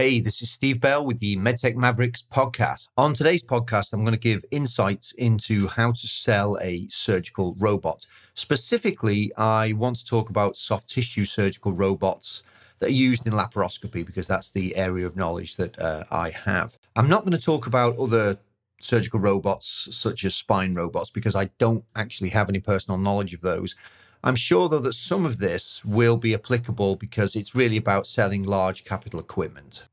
Hey, this is Steve Bell with the MedTech Mavericks podcast. On today's podcast, I'm going to give insights into how to sell a surgical robot. Specifically, I want to talk about soft tissue surgical robots that are used in laparoscopy because that's the area of knowledge that I have. I'm not going to talk about other surgical robots such as spine robots because I don't actually have any personal knowledge of those. I'm sure, though, that some of this will be applicable because it's really about selling large capital equipment.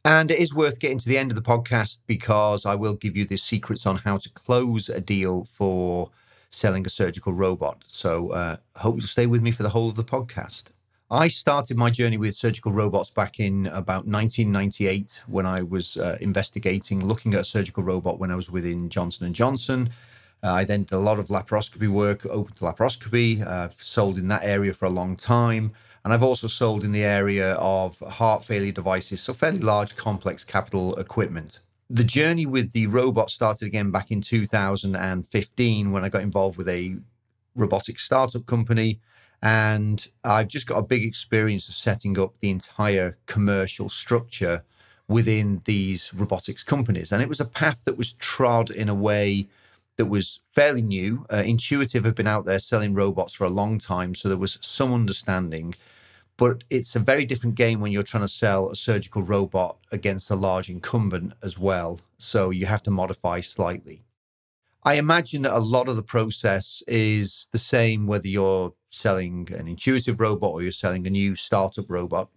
And it is worth getting to the end of the podcast because I will give you the secrets on how to close a deal for selling a surgical robot. So hope you'll stay with me for the whole of the podcast. I started my journey with surgical robots back in about 1998 when I was looking at a surgical robot when I was within Johnson & Johnson. I then did a lot of laparoscopy work, open to laparoscopy, sold in that area for a long time. And I've also sold in the area of heart failure devices, so fairly large, complex capital equipment. The journey with the robot started again back in 2015 when I got involved with a robotics startup company. And I've just got a big experience of setting up the entire commercial structure within these robotics companies. And it was a path that was trod in a way that was fairly new. Intuitive have been out there selling robots for a long time, so there was some understanding. But it's a very different game when you're trying to sell a surgical robot against a large incumbent as well. So you have to modify slightly. I imagine that a lot of the process is the same whether you're selling an intuitive robot or you're selling a new startup robot.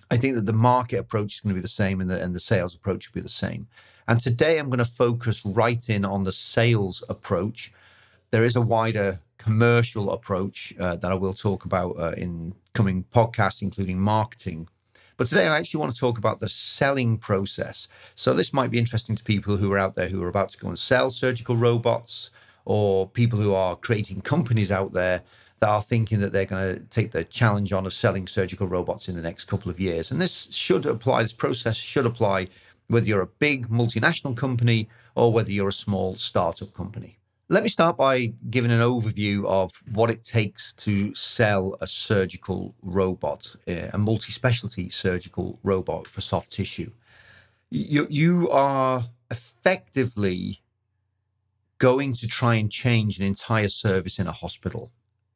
I think that the market approach is going to be the same and the sales approach will be the same. And today I'm going to focus right in on the sales approach. There is a wider commercial approach that I will talk about in coming podcasts, including marketing. But today I actually want to talk about the selling process. So this might be interesting to people who are out there who are about to go and sell surgical robots, or people who are creating companies out there that are thinking that they're going to take the challenge on of selling surgical robots in the next couple of years. And this process should apply whether you're a big multinational company or whether you're a small startup company. Let me start by giving an overview of what it takes to sell a surgical robot, a multi-specialty surgical robot for soft tissue. You are effectively going to try and change an entire service in a hospital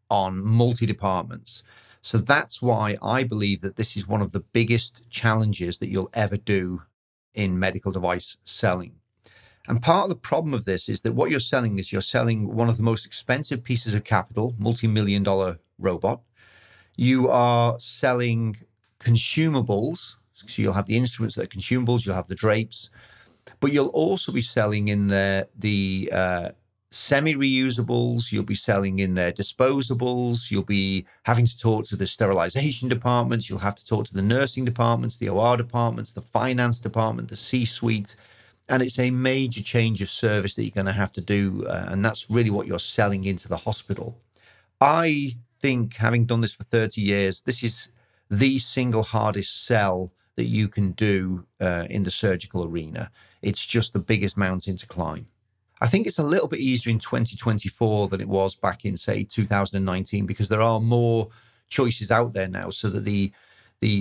on multi-departments. So that's why I believe that this is one of the biggest challenges that you'll ever do in medical device selling. And part of the problem of this is that what you're selling one of the most expensive pieces of capital, multi-million-dollar robot. You are selling consumables. So you'll have the instruments that are consumables, you'll have the drapes, but you'll also be selling in there the semi-reusables, you'll be selling in their disposables, you'll be having to talk to the sterilization departments, you'll have to talk to the nursing departments, the OR departments, the finance department, the C-suite. And it's a major change of service that you're going to have to do. And that's really what you're selling into the hospital. I think, having done this for 30 years, this is the single hardest sell that you can do in the surgical arena. It's just the biggest mountain to climb. I think it's a little bit easier in 2024 than it was back in, say, 2019, because there are more choices out there now, so that the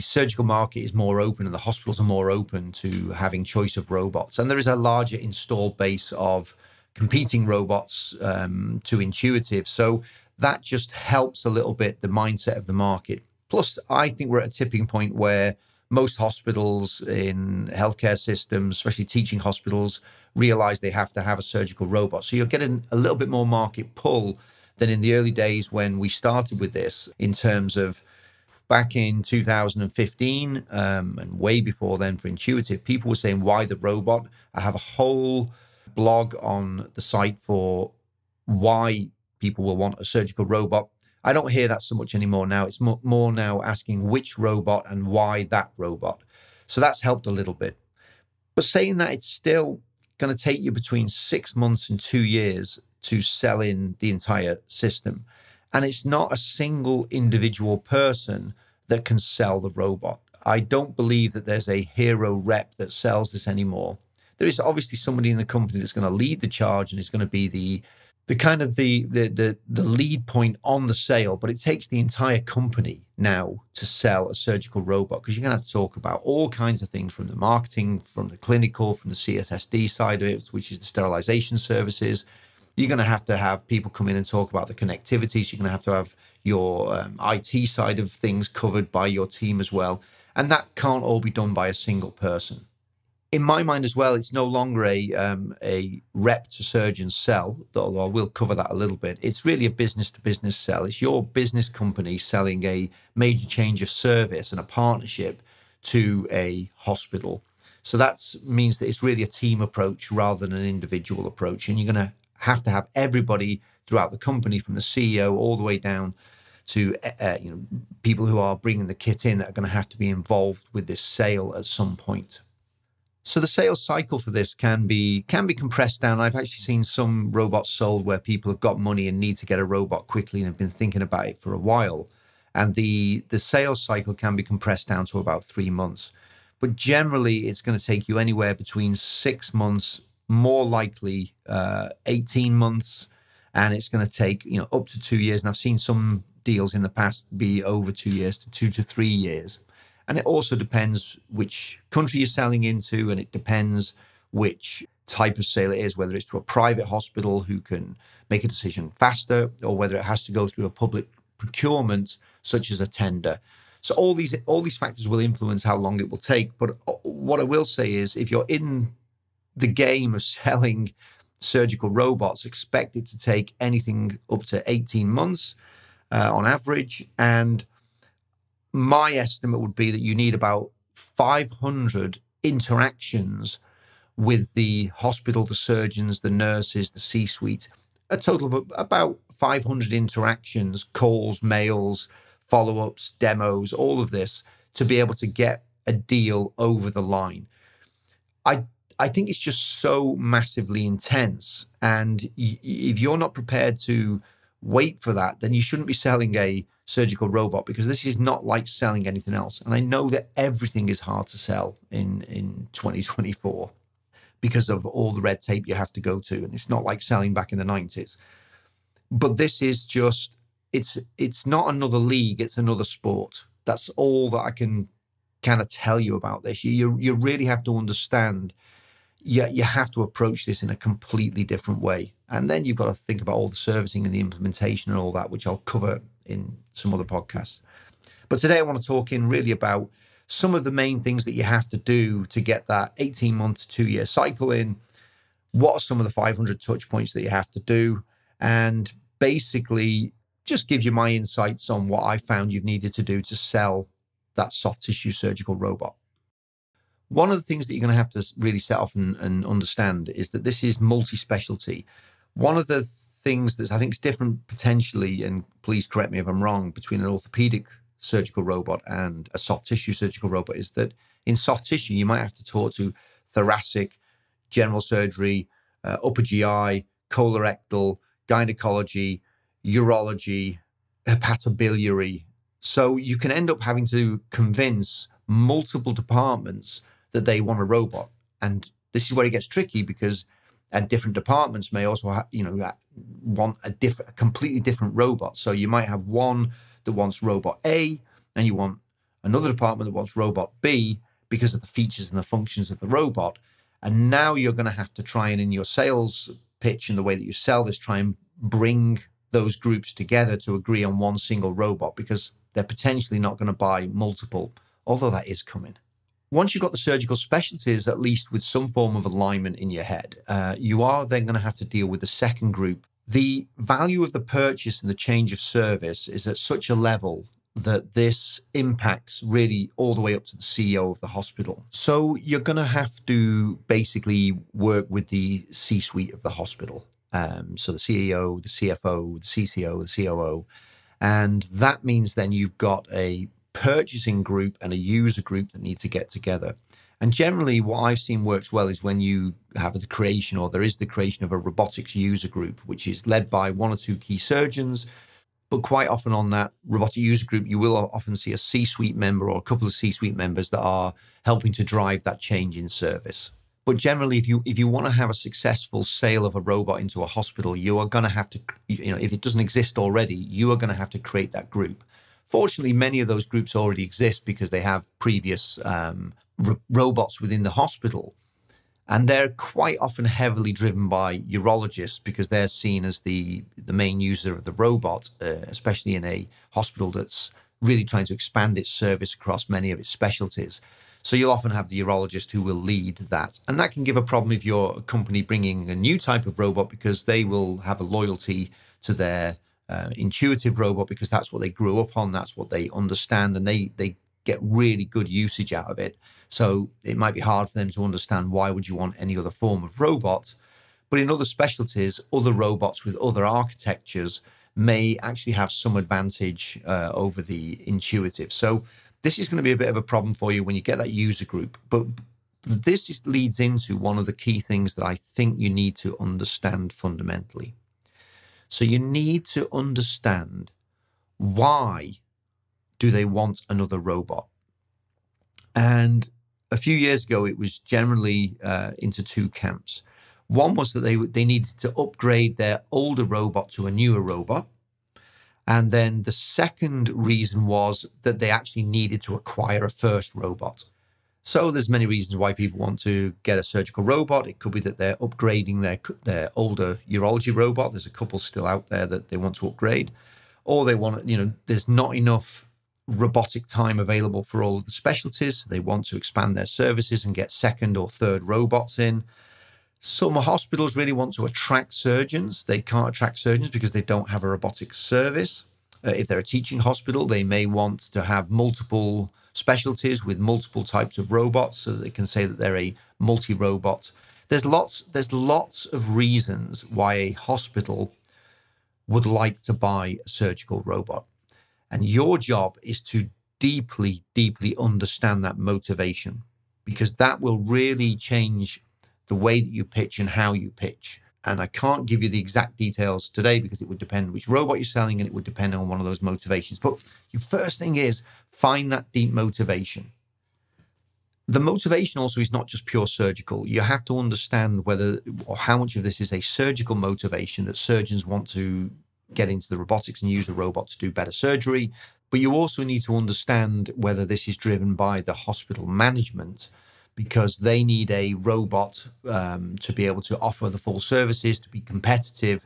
surgical market is more open and the hospitals are more open to having choice of robots. And there is a larger installed base of competing robots to Intuitive. So that just helps a little bit the mindset of the market. Plus, I think we're at a tipping point where most hospitals in healthcare systems, especially teaching hospitals, realize they have to have a surgical robot. So you're getting a little bit more market pull than in the early days when we started with this, in terms of back in 2015 and way before then for Intuitive, people were saying, why the robot? I have a whole blog on the site for why people will want a surgical robot. I don't hear that so much anymore now. It's more now asking which robot and why that robot. So that's helped a little bit. But saying that, it's still going to take you between 6 months and 2 years to sell in the entire system. And it's not a single individual person that can sell the robot. I don't believe that there's a hero rep that sells this anymore. There is obviously somebody in the company that's going to lead the charge and is going to be the kind of the lead point on the sale, but it takes the entire company now to sell a surgical robot, because you're going to have to talk about all kinds of things, from the marketing, from the clinical, from the CSSD side of it, which is the sterilization services. You're going to have people come in and talk about the connectivities. You're going to have your IT side of things covered by your team as well. And that can't all be done by a single person. In my mind as well, it's no longer a rep to surgeon sell, although we'll cover that a little bit. It's really a business to business sell. It's your business company selling a major change of service and a partnership to a hospital. So that means that it's really a team approach rather than an individual approach. And you're going to have everybody throughout the company, from the CEO all the way down to people who are bringing the kit in, that are going to have to be involved with this sale at some point. So the sales cycle for this can be compressed down. I've actually seen some robots sold where people have got money and need to get a robot quickly and have been thinking about it for a while. And the sales cycle can be compressed down to about 3 months. But generally, it's going to take you anywhere between 6 months, more likely 18 months, and it's going to take up to 2 years. And I've seen some deals in the past be over 2 years to 2 to 3 years. And it also depends which country you're selling into, and it depends which type of sale it is, whether it's to a private hospital who can make a decision faster, or whether it has to go through a public procurement, such as a tender. So all these factors will influence how long it will take. But what I will say is, if you're in the game of selling surgical robots, expect it to take anything up to 18 months on average. And my estimate would be that you need about 500 interactions with the hospital, the surgeons, the nurses, the C-suite, a total of about 500 interactions, calls, mails, follow-ups, demos, all of this, to be able to get a deal over the line. I think it's just so massively intense. And if you're not prepared to wait for that, then you shouldn't be selling a surgical robot, because this is not like selling anything else. And I know that everything is hard to sell in 2024 because of all the red tape you have to go to. And it's not like selling back in the 90s. But this is just, it's not another league, it's another sport. That's all that I can kind of tell you about this. You really have to understand, you have to approach this in a completely different way. And then you've got to think about all the servicing and the implementation and all that, which I'll cover in some other podcasts. But today I want to talk really about some of the main things that you have to do to get that 18-month to 2-year cycle in. What are some of the 500 touch points that you have to do? And basically just give you my insights on what I found you've needed to do to sell that soft tissue surgical robot. One of the things that you're going to have to really set off and understand is that this is multi-specialty. One of the things that I think is different potentially, and please correct me if I'm wrong, between an orthopedic surgical robot and a soft tissue surgical robot is that in soft tissue, you might have to talk to thoracic, general surgery, upper GI, colorectal, gynecology, urology, hepatobiliary. So you can end up having to convince multiple departments that they want a robot. And this is where it gets tricky, because different departments may also want a completely different robot. So you might have one that wants robot A, and you want another department that wants robot B because of the features and the functions of the robot. And now you're going to have to try and, in your sales pitch and the way that you sell this, try and bring those groups together to agree on one single robot, because they're potentially not going to buy multiple, although that is coming. Once you've got the surgical specialties, at least with some form of alignment in your head, you are then going to have to deal with the second group. The value of the purchase and the change of service is at such a level that this impacts really all the way up to the CEO of the hospital. So you're going to have to basically work with the C-suite of the hospital. So the CEO, the CFO, the CCO, the COO. And that means then you've got a purchasing group and a user group that need to get together. And generally what I've seen works well is when you have the creation, or there is the creation of a robotics user group, which is led by one or two key surgeons. But quite often on that robotic user group, you will often see a C-suite member or a couple of C-suite members that are helping to drive that change in service. But generally, if you want to have a successful sale of a robot into a hospital, you are going to have to, if it doesn't exist already, you are going to have to create that group. Fortunately, many of those groups already exist because they have previous robots within the hospital. And they're quite often heavily driven by urologists because they're seen as the main user of the robot, especially in a hospital that's really trying to expand its service across many of its specialties. So you'll often have the urologist who will lead that. And that can give a problem if you're a company bringing a new type of robot, because they will have a loyalty to their intuitive robot because that's what they grew up on, that's what they understand, and they get really good usage out of it. So it might be hard for them to understand why would you want any other form of robot. But in other specialties, other robots with other architectures may actually have some advantage over the intuitive. So this is going to be a bit of a problem for you when you get that user group. But this leads into one of the key things that I think you need to understand fundamentally. So you need to understand, why do they want another robot? And a few years ago, it was generally into two camps. One was that they needed to upgrade their older robot to a newer robot. And then the second reason was that they actually needed to acquire a first robot. So there's many reasons why people want to get a surgical robot. It could be that they're upgrading their older urology robot. There's a couple still out there that they want to upgrade. Or they want, there's not enough robotic time available for all of the specialties. They want to expand their services and get second or third robots in. Some hospitals really want to attract surgeons. They can't attract surgeons because they don't have a robotic service. If they're a teaching hospital, they may want to have multiple specialties with multiple types of robots so that they can say that they're a multi-robot. There's lots of reasons why a hospital would like to buy a surgical robot. And your job is to deeply, deeply understand that motivation, because that will really change the way that you pitch and how you pitch. And I can't give you the exact details today because it would depend which robot you're selling, and it would depend on one of those motivations. But your first thing is find that deep motivation. The motivation also is not just pure surgical. You have to understand whether or how much of this is a surgical motivation, that surgeons want to get into the robotics and use the robot to do better surgery. But you also need to understand whether this is driven by the hospital management, because they need a robot to be able to offer the full services, to be competitive.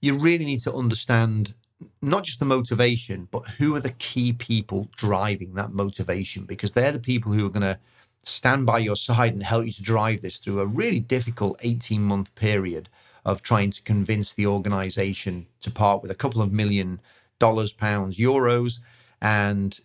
You really need to understand not just the motivation, but who are the key people driving that motivation, because they're the people who are going to stand by your side and help you to drive this through a really difficult 18-month period of trying to convince the organization to part with a couple of $1 million, pounds, euros, and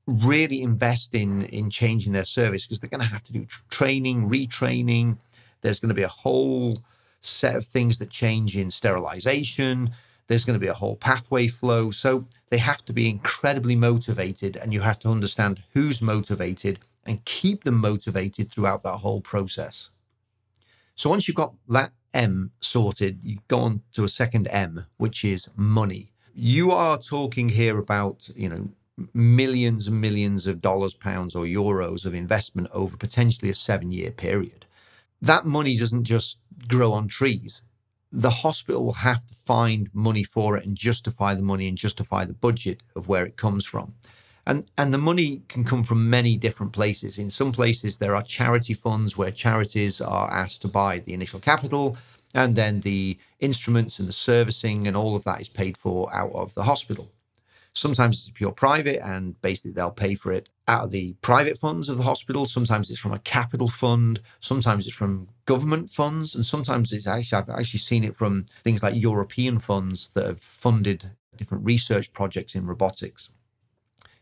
really invest in changing their service, because they're going to have to do training, retraining. There's going to be a whole set of things that change in sterilization. There's going to be a whole pathway flow. So they have to be incredibly motivated, and you have to understand who's motivated and keep them motivated throughout that whole process. So once you've got that M sorted, you go on to a second M, which is money. You are talking here about, millions and millions of dollars, pounds, or euros of investment over potentially a 7-year period. That money doesn't just grow on trees. The hospital will have to find money for it and justify the money and justify the budget of where it comes from. And the money can come from many different places. In some places, there are charity funds where charities are asked to buy the initial capital, and then the instruments and the servicing and all of that is paid for out of the hospital. Sometimes it's pure private, and basically they'll pay for it out of the private funds of the hospital. Sometimes it's from a capital fund. Sometimes it's from government funds. And sometimes I've actually seen it from things like European funds that have funded different research projects in robotics.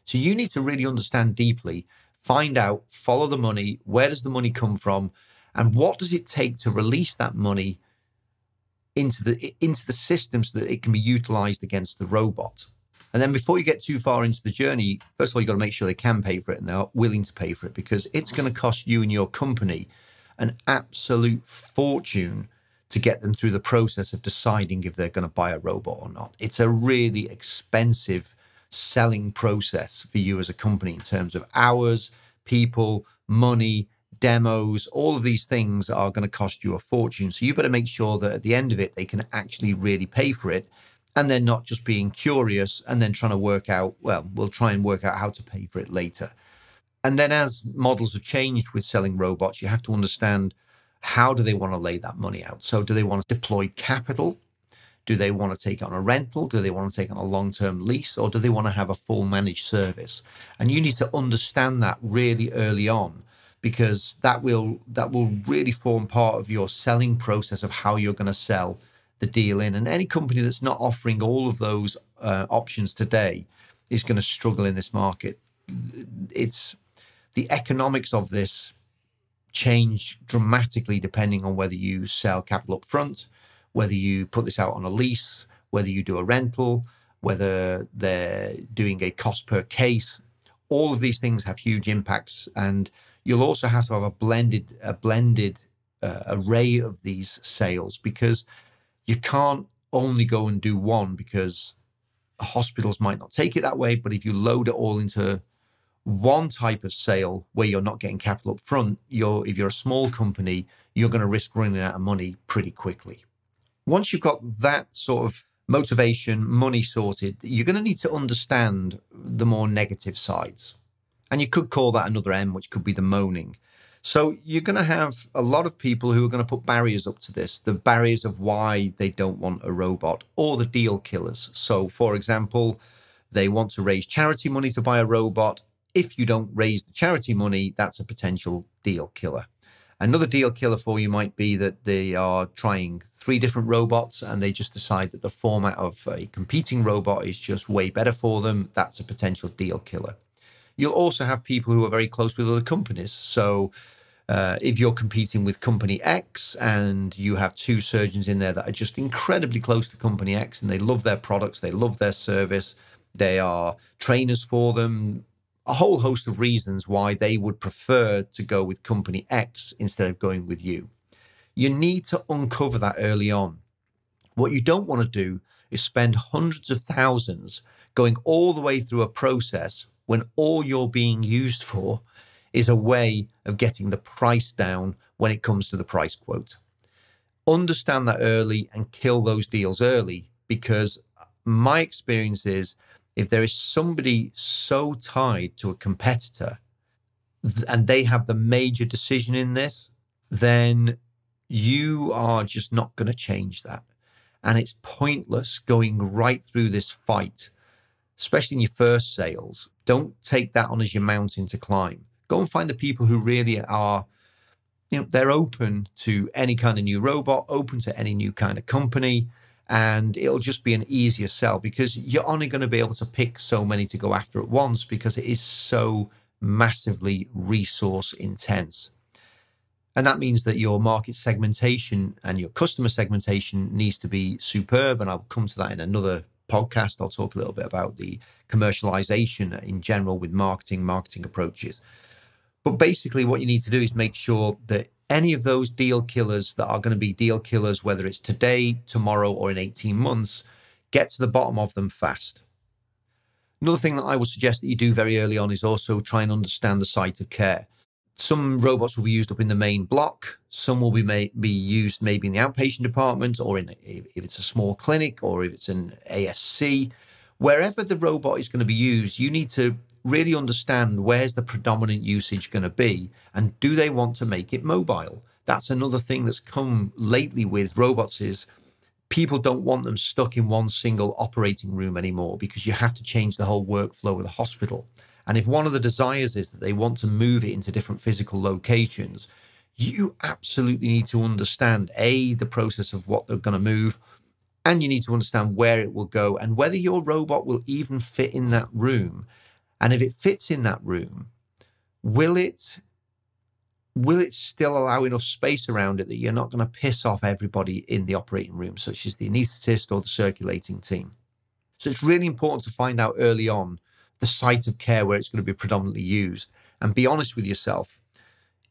So you need to really understand deeply, find out, follow the money. Where does the money come from? And what does it take to release that money into the system so that it can be utilized against the robot? And then before you get too far into the journey, first of all, you've got to make sure they can pay for it and they're willing to pay for it, because it's going to cost you and your company an absolute fortune to get them through the process of deciding if they're going to buy a robot or not. It's a really expensive selling process for you as a company in terms of hours, people, money, demos, all of these things are going to cost you a fortune. So you better make sure that at the end of it, they can actually really pay for it. And they're not just being curious and then trying to work out, well, we'll try and work out how to pay for it later. And then as models have changed with selling robots, you have to understand, how do they want to lay that money out? So do they want to deploy capital? Do they want to take on a rental? Do they want to take on a long-term lease? Or do they want to have a full managed service? And you need to understand that really early on, because that will really form part of your selling process of how you're going to sell the deal in. And any company that's not offering all of those options today is going to struggle in this market. It's the economics of this change dramatically depending on whether you sell capital up front, whether you put this out on a lease, whether you do a rental, whether they're doing a cost per case. All of these things have huge impacts, and you'll also have to have a blended array of these sales, because you can't only go and do one, because hospitals might not take it that way. But if you load it all into one type of sale where you're not getting capital up front, if you're a small company, you're going to risk running out of money pretty quickly. Once you've got that sort of motivation, money sorted, you're going to need to understand the more negative sides. And you could call that another M, which could be the moaning. So you're going to have a lot of people who are going to put barriers up to this, the barriers of why they don't want a robot, or the deal killers. So, for example, they want to raise charity money to buy a robot. If you don't raise the charity money, that's a potential deal killer. Another deal killer for you might be that they are trying 3 different robots and they just decide that the format of a competing robot is just way better for them. That's a potential deal killer. You'll also have people who are very close with other companies. So if you're competing with company X and you have 2 surgeons in there that are just incredibly close to company X and they love their products, they love their service, they are trainers for them, a whole host of reasons why they would prefer to go with company X instead of going with you. You need to uncover that early on. What you don't want to do is spend hundreds of thousands going all the way through a process when all you're being used for is a way of getting the price down when it comes to the price quote. Understand that early and kill those deals early, because my experience is, if there is somebody so tied to a competitor and they have the major decision in this, then you are just not going to change that. And it's pointless going right through this fight, especially in your first sales. Don't take that on as your mountain to climb. Go and find the people who really are, they're open to any kind of new robot, open to any new kind of company. And it'll just be an easier sell, because you're only going to be able to pick so many to go after at once, because it is so massively resource intense. And that means that your market segmentation and your customer segmentation needs to be superb. And I'll come to that in another podcast. I'll talk a little bit about the commercialization in general with marketing approaches. But basically what you need to do is make sure that any of those deal killers that are going to be deal killers, whether it's today, tomorrow, or in 18 months, get to the bottom of them fast. Another thing that I would suggest that you do very early on is also try and understand the site of care. Some robots will be used up in the main block. Some will be used maybe in the outpatient department, or if it's a small clinic, or if it's an ASC. Wherever the robot is going to be used, you need to really understand where's the predominant usage going to be, and do they want to make it mobile? That's another thing that's come lately with robots, is people don't want them stuck in one single operating room anymore, because you have to change the whole workflow of the hospital. And if one of the desires is that they want to move it into different physical locations, you absolutely need to understand, A, the process of what they're going to move, and you need to understand where it will go and whether your robot will even fit in that room. And if it fits in that room, will it still allow enough space around it that you're not going to piss off everybody in the operating room, such as the anaesthetist or the circulating team? So it's really important to find out early on the site of care where it's going to be predominantly used, and be honest with yourself.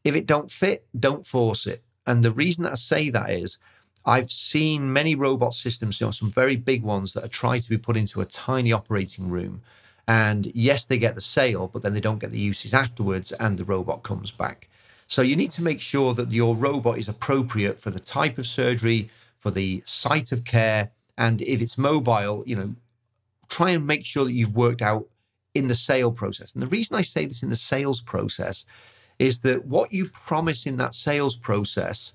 If it don't fit, don't force it. And the reason that I say that is, I've seen many robot systems, some very big ones that are trying to be put into a tiny operating room. And yes, they get the sale, but then they don't get the usage afterwards, and the robot comes back. So you need to make sure that your robot is appropriate for the type of surgery, for the site of care. And if it's mobile, try and make sure that you've worked out in the sale process. And the reason I say this in the sales process is that what you promise in that sales process,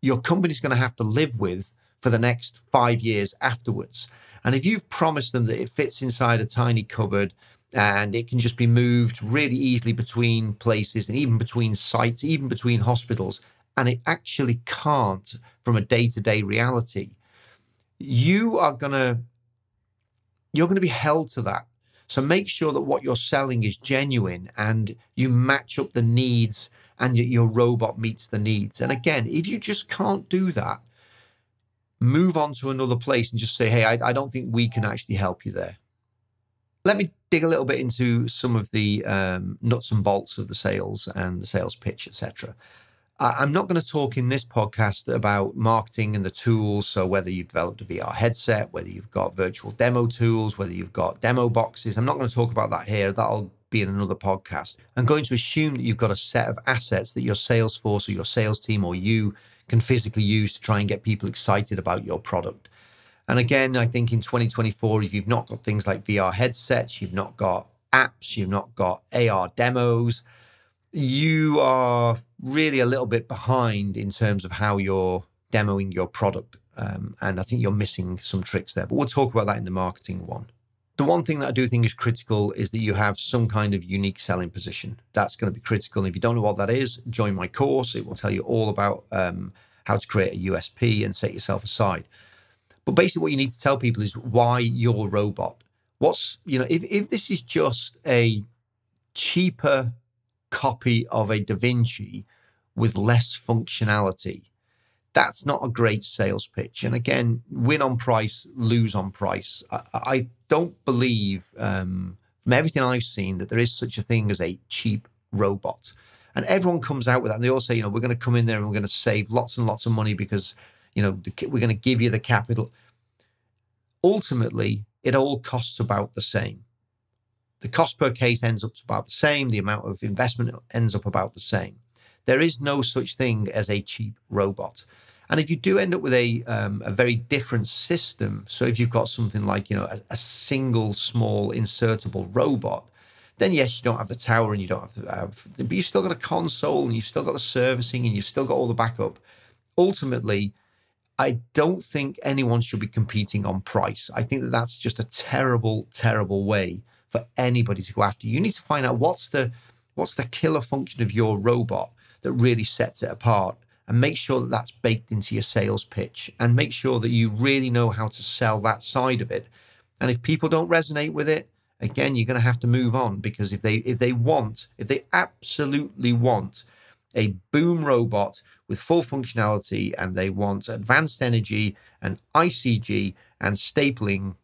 your company's going to have to live with for the next 5 years afterwards. And if you've promised them that it fits inside a tiny cupboard and it can just be moved really easily between places and even between sites, even between hospitals, and it actually can't from a day-to-day reality, you're going to be held to that. So make sure that what you're selling is genuine and you match up the needs and your robot meets the needs. And again, if you just can't do that, move on to another place and just say, hey, I don't think we can actually help you there. Let me dig a little bit into some of the nuts and bolts of the sales and the sales pitch, etc. I'm not going to talk in this podcast about marketing and the tools. So whether you've developed a VR headset, whether you've got virtual demo tools, whether you've got demo boxes, I'm not going to talk about that here. That'll be in another podcast. I'm going to assume that you've got a set of assets that your sales force or your sales team or you can physically use to try and get people excited about your product. And again, I think in 2024, if you've not got things like VR headsets, you've not got apps, you've not got AR demos, you are really a little bit behind in terms of how you're demoing your product. And I think you're missing some tricks there, but we'll talk about that in the marketing one. The one thing that I do think is critical is that you have some kind of unique selling position. That's going to be critical. And if you don't know what that is, join my course. It will tell you all about how to create a USP and set yourself aside. But basically what you need to tell people is why your robot. If this is just a cheaper copy of a Da Vinci with less functionality, that's not a great sales pitch. And again, win on price, lose on price. I don't believe, from everything I've seen, that there is such a thing as a cheap robot. And everyone comes out with that. And they all say, we're going to come in there and we're going to save lots and lots of money because, we're going to give you the capital. Ultimately, it all costs about the same. The cost per case ends up about the same. The amount of investment ends up about the same. There is no such thing as a cheap robot. And if you do end up with a very different system, so if you've got something like, a single small insertable robot, then yes, you don't have the tower and you don't but you've still got a console and you've still got the servicing and you've still got all the backup. Ultimately, I don't think anyone should be competing on price. I think that that's just a terrible, terrible way for anybody to go after. You need to find out what's the killer function of your robot that really sets it apart, and make sure that that's baked into your sales pitch, and make sure that you really know how to sell that side of it. And if people don't resonate with it, again, you're going to have to move on, because if they absolutely want a boom robot with full functionality and they want advanced energy and ICG and stapling,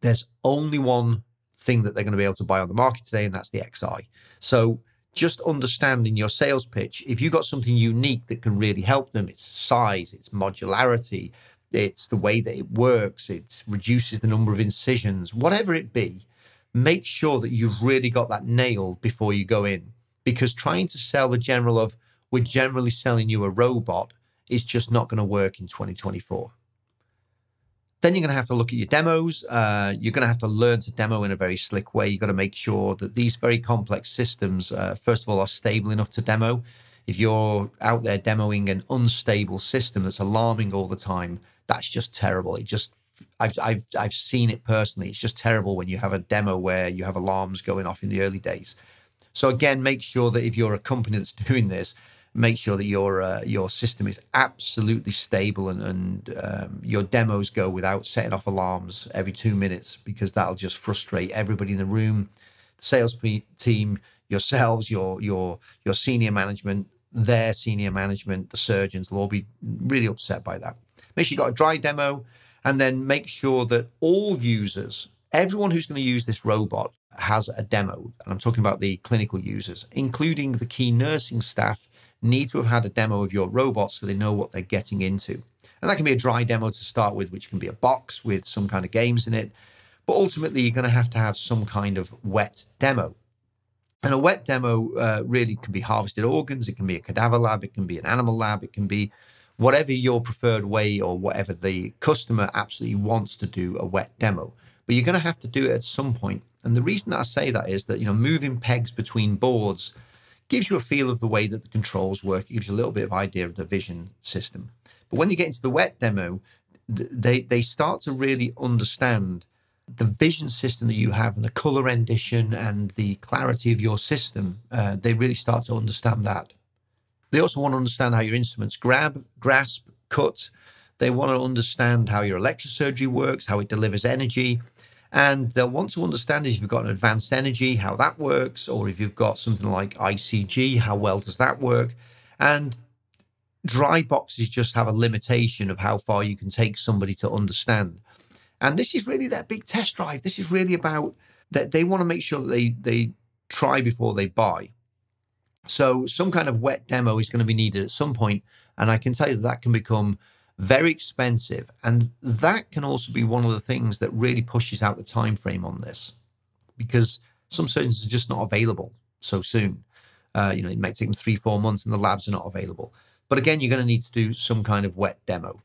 there's only one thing that they're going to be able to buy on the market today, and that's the Xi. So just understanding your sales pitch, if you've got something unique that can really help them, it's size, it's modularity, it's the way that it works, it reduces the number of incisions, whatever it be, make sure that you've really got that nailed before you go in. Because trying to sell the general of, we're generally selling you a robot, is just not going to work in 2024. Then you're going to have to look at your demos. You're going to have to learn to demo in a very slick way. You've got to make sure that these very complex systems, first of all, are stable enough to demo. If you're out there demoing an unstable system that's alarming all the time, that's just terrible. I've seen it personally. It's just terrible when you have a demo where you have alarms going off in the early days. So again, make sure that if you're a company that's doing this, make sure that your system is absolutely stable and your demos go without setting off alarms every 2 minutes, because that'll just frustrate everybody in the room, the sales team, yourselves, your senior management, their senior management, the surgeons will all be really upset by that. Make sure you've got a dry demo, and then make sure that all users, everyone who's going to use this robot, has a demo. And I'm talking about the clinical users, including the key nursing staff, need to have had a demo of your robot so they know what they're getting into. And that can be a dry demo to start with, which can be a box with some kind of games in it. But ultimately, you're going to have some kind of wet demo. And a wet demo really can be harvested organs, it can be a cadaver lab, it can be an animal lab, it can be whatever your preferred way or whatever the customer absolutely wants to do a wet demo. But you're going to have to do it at some point. And the reason that I say that is that, moving pegs between boards gives you a feel of the way that the controls work. It gives you a little bit of idea of the vision system. But when you get into the wet demo, they start to really understand the vision system that you have and the color rendition and the clarity of your system. They really start to understand that. They also want to understand how your instruments grab, grasp, cut. They want to understand how your electrosurgery works, how it delivers energy. And they'll want to understand if you've got an advanced energy, how that works, or if you've got something like ICG, how well does that work? And dry boxes just have a limitation of how far you can take somebody to understand. And this is really their big test drive. This is really about that they want to make sure that they try before they buy. So some kind of wet demo is going to be needed at some point, and I can tell you that can become very expensive. And that can also be one of the things that really pushes out the time frame on this, because some surgeons are just not available so soon. It might take them 3-4 months and the labs are not available. But again, you're going to need to do some kind of wet demo.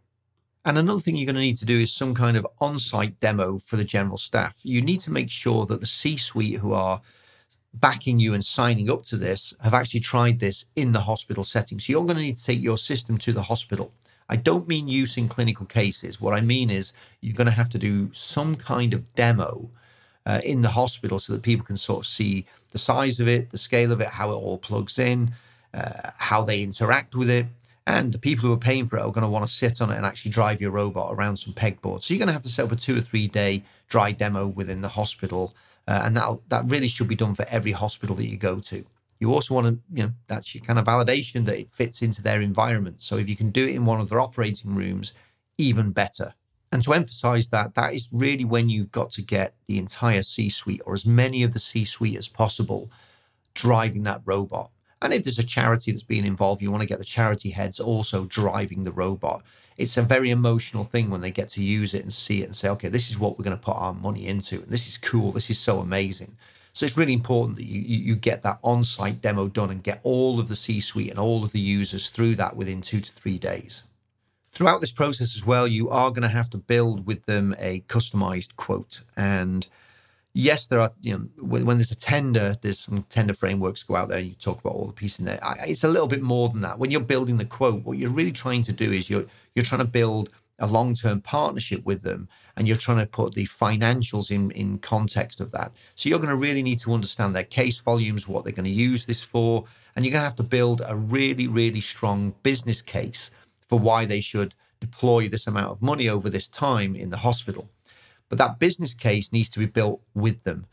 And another thing you're going to need to do is some kind of on-site demo for the general staff. You need to make sure that the C-suite who are backing you and signing up to this have actually tried this in the hospital setting. So you're going to need to take your system to the hospital. I don't mean use in clinical cases. What I mean is you're going to have to do some kind of demo in the hospital so that people can sort of see the size of it, the scale of it, how it all plugs in, how they interact with it. And the people who are paying for it are going to want to sit on it and actually drive your robot around some pegboards. So you're going to have to set up a 2 or 3 day dry demo within the hospital. And that really should be done for every hospital that you go to. You also want to, that's your kind of validation that it fits into their environment. So if you can do it in one of their operating rooms, even better. And to emphasize that is really when you've got to get the entire C-suite or as many of the C-suite as possible driving that robot. And if there's a charity that's being involved, you want to get the charity heads also driving the robot. It's a very emotional thing when they get to use it and see it and say, okay, this is what we're going to put our money into. And this is cool. This is so amazing. So it's really important that you get that on-site demo done and get all of the C-suite and all of the users through that within 2 to 3 days. Throughout this process as well, you are going to have to build with them a customized quote. And yes, there are, when there's a tender, there's some tender frameworks go out there and you talk about all the pieces in there. It's a little bit more than that. When you're building the quote, what you're really trying to do is you're trying to build a long-term partnership with them, and you're trying to put the financials in context of that. So you're going to really need to understand their case volumes, what they're going to use this for, and you're going to have to build a really, really strong business case for why they should deploy this amount of money over this time in the hospital. But that business case needs to be built with them.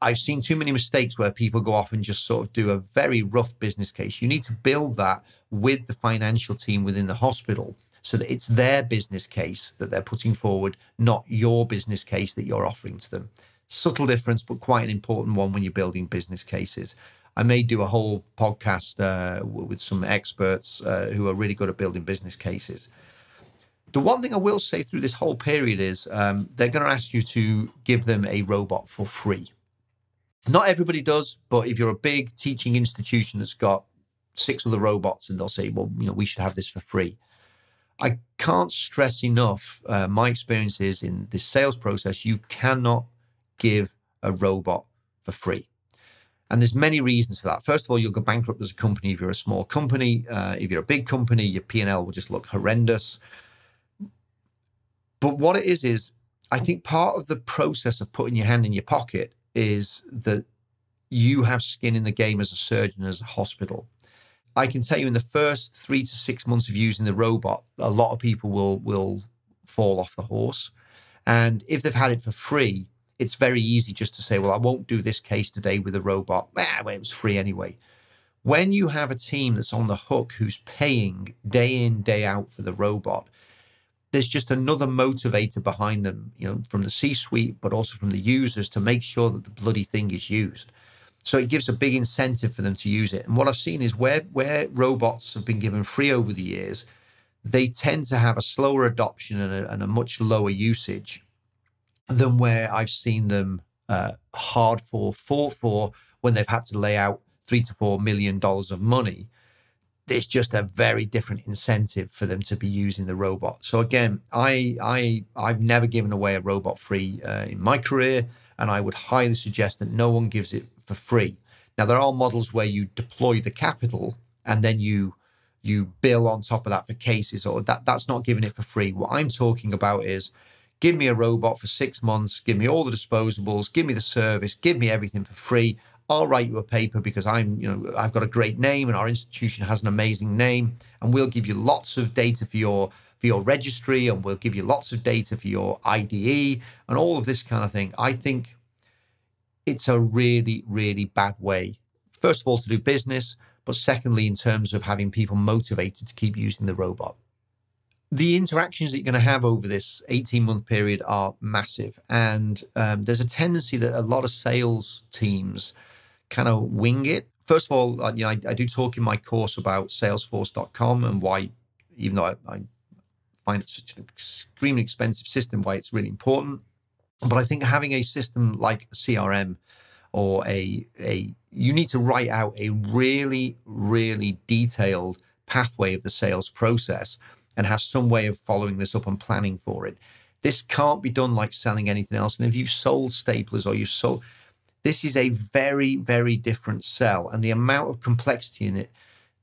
I've seen too many mistakes where people go off and just sort of do a very rough business case. You need to build that with the financial team within the hospital so that it's their business case that they're putting forward, not your business case that you're offering to them. Subtle difference, but quite an important one when you're building business cases. I may do a whole podcast with some experts who are really good at building business cases. The one thing I will say through this whole period is they're going to ask you to give them a robot for free. Not everybody does, but if you're a big teaching institution that's got 6 of the robots and they'll say, well, we should have this for free. I can't stress enough, my experiences in this sales process, you cannot give a robot for free. And there's many reasons for that. First of all, you'll go bankrupt as a company if you're a small company. If you're a big company, your P&L will just look horrendous. But what it is I think part of the process of putting your hand in your pocket is that you have skin in the game as a surgeon, as a hospital. I can tell you in the first 3 to 6 months of using the robot, a lot of people will fall off the horse. And if they've had it for free, it's very easy just to say, well, I won't do this case today with a robot. Well, it was free anyway. When you have a team that's on the hook, who's paying day in, day out for the robot, there's just another motivator behind them, from the C-suite, but also from the users to make sure that the bloody thing is used. So it gives a big incentive for them to use it. And what I've seen is where robots have been given free over the years, they tend to have a slower adoption and a much lower usage than where I've seen them fought for, when they've had to lay out $3 to $4 million of money, it's just a very different incentive for them to be using the robot. So again, I've never given away a robot free in my career, and I would highly suggest that no one gives it for free. Now, there are models where you deploy the capital and then you bill on top of that for cases, or that's not giving it for free. What I'm talking about is, give me a robot for 6 months, give me all the disposables, give me the service, give me everything for free. I'll write you a paper because I've got a great name and our institution has an amazing name, and we'll give you lots of data for your registry, and we'll give you lots of data for your IDE and all of this kind of thing. I think it's a really, really bad way, first of all, to do business, but secondly, in terms of having people motivated to keep using the robot. The interactions that you're going to have over this 18-month period are massive. And there's a tendency that a lot of sales teams kind of wing it. First of all, I do talk in my course about Salesforce.com and why, even though I find it such an extremely expensive system, why it's really important. But I think having a system like CRM or you need to write out a really, really detailed pathway of the sales process and have some way of following this up and planning for it. This can't be done like selling anything else. And if you've sold staplers or you've sold, this is a very, very different sell. And the amount of complexity in it,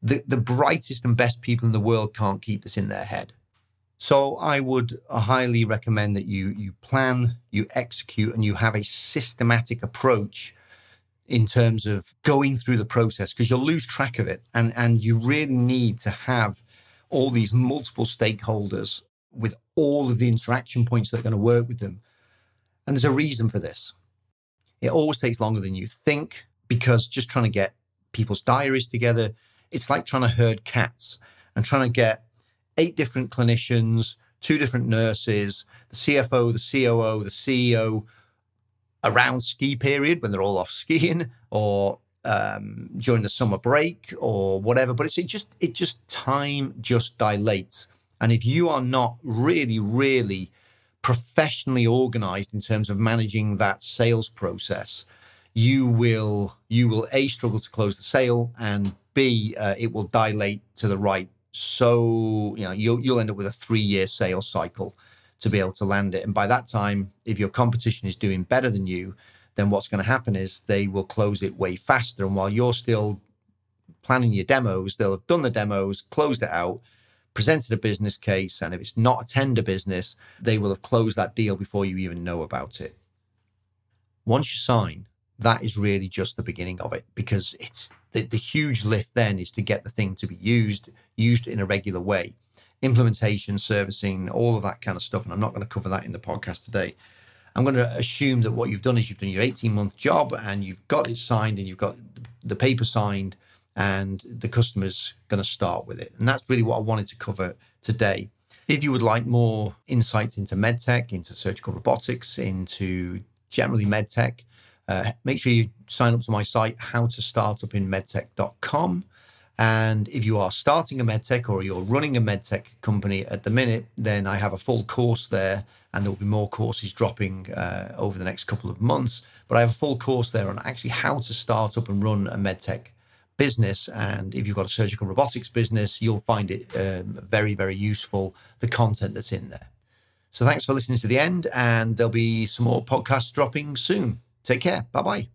the brightest and best people in the world can't keep this in their head. So I would highly recommend that you plan, you execute, and you have a systematic approach in terms of going through the process, because you'll lose track of it. And you really need to have all these multiple stakeholders with all of the interaction points that are going to work with them. And there's a reason for this. It always takes longer than you think, because just trying to get people's diaries together, it's like trying to herd cats and trying to get 8 different clinicians, 2 different nurses, the CFO, the COO, the CEO around ski period when they're all off skiing, or during the summer break or whatever. But time just dilates. And if you are not really, really professionally organized in terms of managing that sales process, you will A, struggle to close the sale, and B, it will dilate to the right. So, you'll end up with a 3-year sales cycle to be able to land it. And by that time, if your competition is doing better than you, then what's going to happen is they will close it way faster. And while you're still planning your demos, they'll have done the demos, closed it out, presented a business case. And if it's not a tender business, they will have closed that deal before you even know about it. Once you sign, that is really just the beginning of it, because it's the huge lift then is to get the thing to be used in a regular way. Implementation, servicing, all of that kind of stuff. And I'm not going to cover that in the podcast today. I'm going to assume that what you've done is you've done your 18-month job and you've got it signed and you've got the paper signed and the customer's going to start with it. And that's really what I wanted to cover today. If you would like more insights into medtech, into surgical robotics, into generally medtech, make sure you sign up to my site, howtostartupinmedtech.com. And if you are starting a medtech or you're running a medtech company at the minute, then I have a full course there, and there will be more courses dropping over the next couple of months. But I have a full course there on actually how to start up and run a medtech business. And if you've got a surgical robotics business, you'll find it very, very useful, the content that's in there. So thanks for listening to the end, and there'll be some more podcasts dropping soon. Take care. Bye-bye.